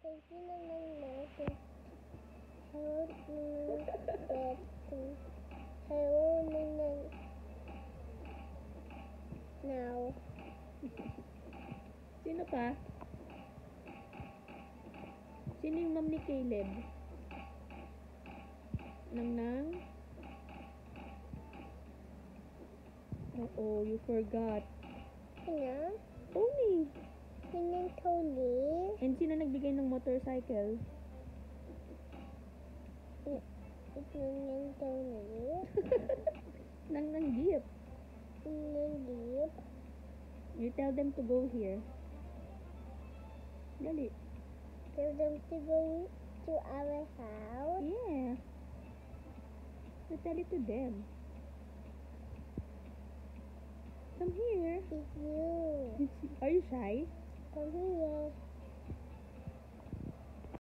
Sino nang natin? Hello nang now. Sino pa? Sino yung mom ni Caleb? Nang? Oh, you forgot. Sino? Tony. Sinang Tony? And sino nagbigay ng motorcycle? Sinang Tony? Nang jeep. Sinang Jeep? You tell them to go here. Dali. Tell them to go to our house? Yeah. You tell it to them. Come here. It's you. Are you shy? Come here.